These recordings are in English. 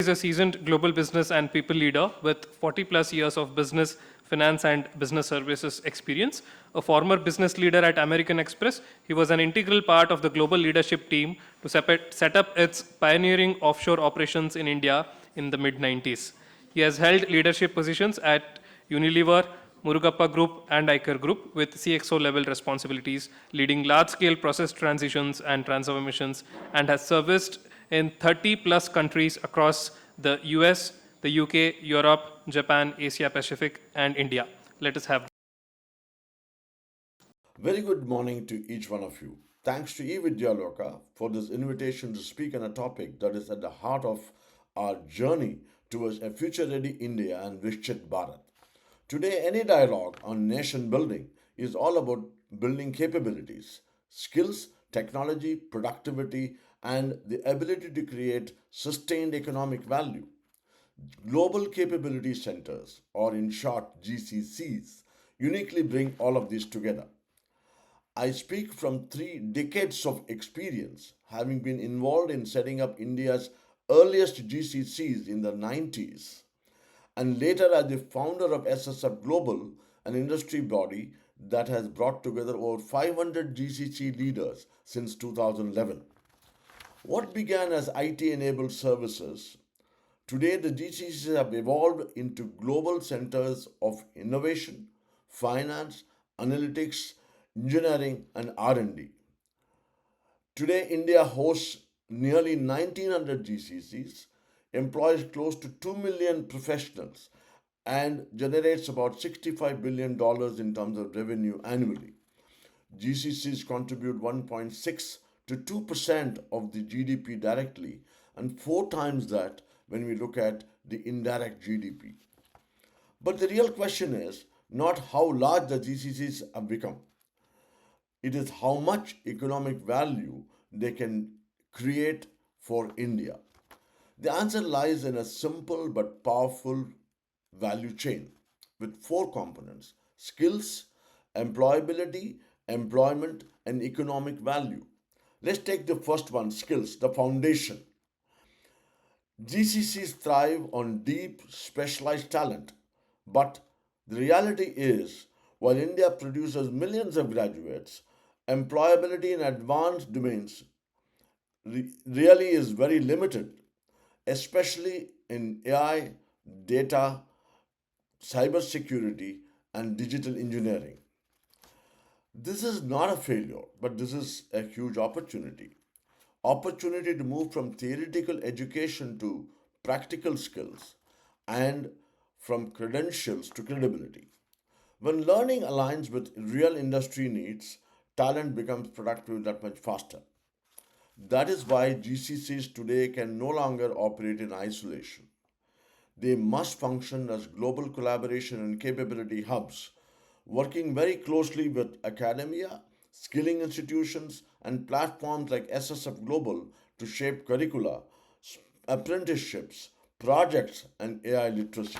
is a seasoned global business and people leader with 40 plus years of business, finance, and business services experience. A former business leader at American Express, he was an integral part of the global leadership team to set up its pioneering offshore operations in India in the mid 90s. He has held leadership positions at Unilever, Murugappa Group, and Iker Group with CXO level responsibilities, leading large scale process transitions and transformations, and has serviced in 30 plus countries across the US, the UK, Europe, Japan, Asia Pacific, and India. Let us have. Very good morning to each one of you. Thanks to e-vidyaloka for this invitation to speak on a topic that is at the heart of our journey towards a future-ready India and Viksit Bharat. Today, any dialogue on nation building is all about building capabilities, skills, technology, productivity, and the ability to create sustained economic value. Global Capability Centers, or in short GCCs, uniquely bring all of these together. I speak from 3 decades of experience, having been involved in setting up India's earliest GCCs in the 90s, and later as the founder of SSF Global, an industry body that has brought together over 500 GCC leaders since 2011. What began as IT enabled services, today the GCCs have evolved into global centers of innovation, finance, analytics, engineering, and R&D. Today, India hosts nearly 1900 GCCs, employs close to 2 million professionals, and generates about $65 billion in terms of revenue annually. GCCs contribute 1.6 to 2% of the GDP directly, and 4 times that when we look at the indirect GDP. But the real question is not how large the GCCs have become, it is how much economic value they can create for India. The answer lies in a simple but powerful value chain with 4 components: skills, employability, employment, and economic value. Let's take the first one, skills, the foundation. GCCs thrive on deep, specialized talent. But the reality is, while India produces millions of graduates, employability in advanced domains really is very limited, especially in AI, data, cybersecurity, and digital engineering. This is not a failure, but this is a huge opportunity. Opportunity to move from theoretical education to practical skills and from credentials to credibility. When learning aligns with real industry needs, talent becomes productive that much faster. That is why GCCs today can no longer operate in isolation. They must function as global collaboration and capability hubs, working very closely with academia, skilling institutions, and platforms like SSF Global to shape curricula, apprenticeships, projects, and AI literacy.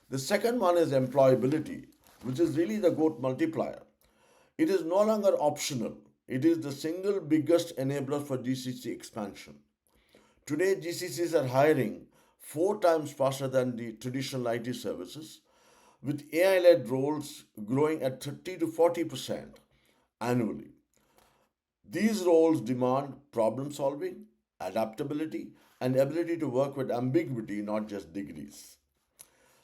The second one is employability, which is really the GOAT multiplier. It is no longer optional. It is the single biggest enabler for GCC expansion. Today, GCCs are hiring 4 times faster than the traditional IT services, with AI led roles growing at 30 to 40% annually. These roles demand problem solving, adaptability, and ability to work with ambiguity, not just degrees.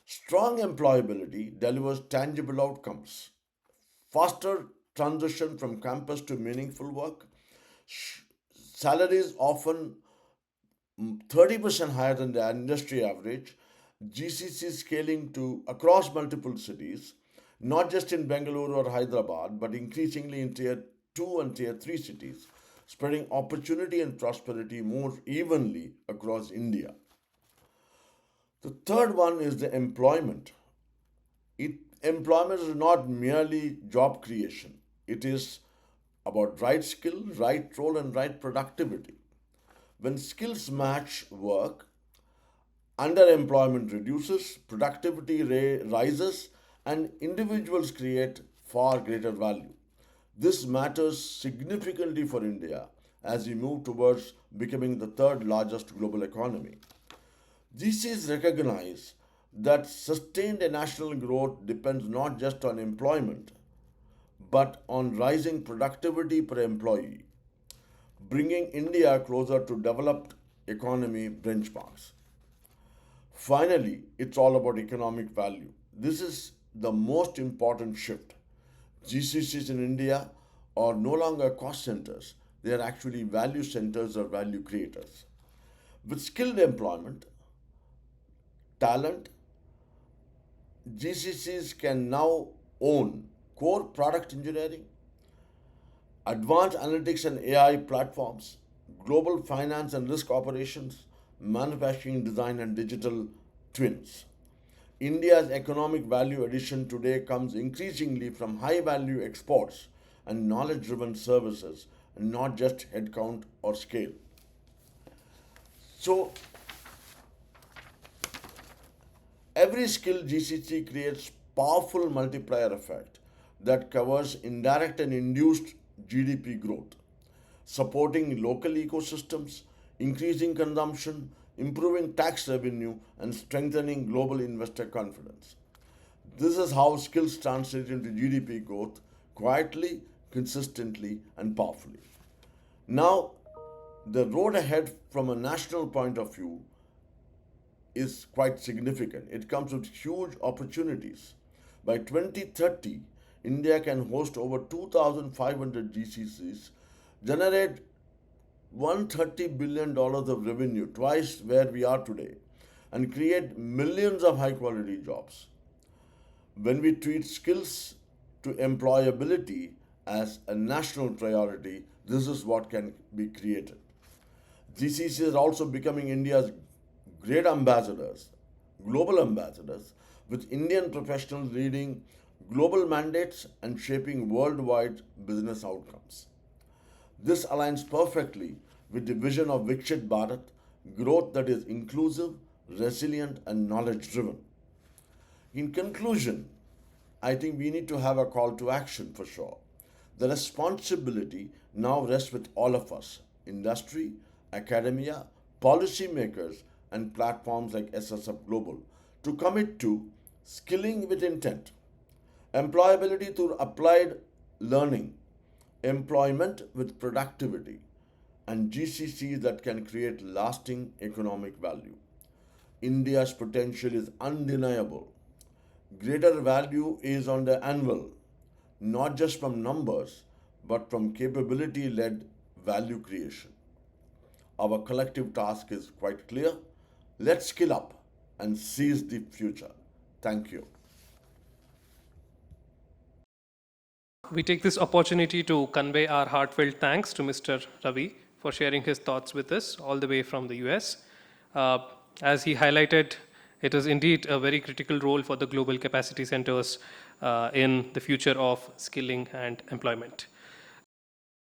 Strong employability delivers tangible outcomes: faster transition from campus to meaningful work, salaries often 30% higher than the industry average, GCC scaling to across multiple cities, not just in Bangalore or Hyderabad, but increasingly in tier 2 and tier 3 cities, spreading opportunity and prosperity more evenly across India. The third one is the employment. Employment is not merely job creation, it is about right skill, right role, and right productivity. When skills match work, underemployment reduces, productivity rises, and individuals create far greater value. This matters significantly for India as we move towards becoming the third largest global economy. GCs recognize that sustained national growth depends not just on employment, but on rising productivity per employee, bringing India closer to developed economy benchmarks. Finally, it's all about economic value. This is the most important shift. GCCs in India are no longer cost centers, they are actually value centers or value creators. With skilled employment, talent, GCCs can now own core product engineering, advanced analytics and AI platforms, global finance and risk operations, manufacturing design and digital twins. India's economic value addition today comes increasingly from high value exports and knowledge driven services, and not just headcount or scale. So, every skilled GCC creates powerful multiplier effect that covers indirect and induced GDP growth, supporting local ecosystems, increasing consumption, improving tax revenue, and strengthening global investor confidence. This is how skills translate into GDP growth quietly, consistently, and powerfully. Now, the road ahead from a national point of view is quite significant. It comes with huge opportunities. By 2030, India can host over 2,500 GCCs, generate $130 billion of revenue, twice where we are today, and create millions of high quality jobs. When we treat skills to employability as a national priority, this is what can be created. GCC are also becoming India's great ambassadors, global ambassadors, with Indian professionals leading global mandates and shaping worldwide business outcomes. This aligns perfectly with the vision of Viksit Bharat, growth that is inclusive, resilient, and knowledge driven. In conclusion, I think we need to have a call to action for sure. The responsibility now rests with all of us, industry, academia, policymakers, and platforms like SSF Global, to commit to skilling with intent, employability through applied learning, employment with productivity, and GCCs that can create lasting economic value. India's potential is undeniable. Greater value is on the anvil, not just from numbers, but from capability led value creation. Our collective task is quite clear. Let's skill up and seize the future. Thank you. We take this opportunity to convey our heartfelt thanks to Mr. Ravi for sharing his thoughts with us all the way from the US. As he highlighted, it is indeed a very critical role for the global capacity centers in the future of skilling and employment.